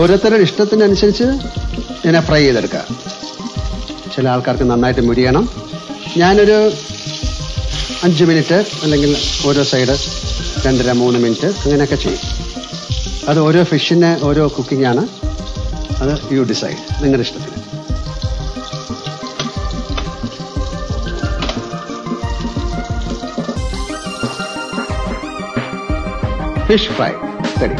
ഓരോരുത്തരുടെ ഇഷ്ടത്തിനനുസരിച്ച് ഇതിനെ ഫ്രൈ ചെയ്തെടുക്കുക. ചില ആൾക്കാർക്ക് നന്നായിട്ട് മുരിയണം. ഞാനൊരു 5 മിനിറ്റ് അല്ലെങ്കിൽ ഓരോ സൈഡ് 2.5-3 മിനിറ്റ് അങ്ങനെയൊക്കെ ചെയ്യും. അത് ഓരോ ഫിഷിന് ഓരോ കുക്കിംഗ് ആണ്. അത് യു ഡിസൈഡ്, നിങ്ങളുടെ ഇഷ്ടത്തിന്. Fish fry ready.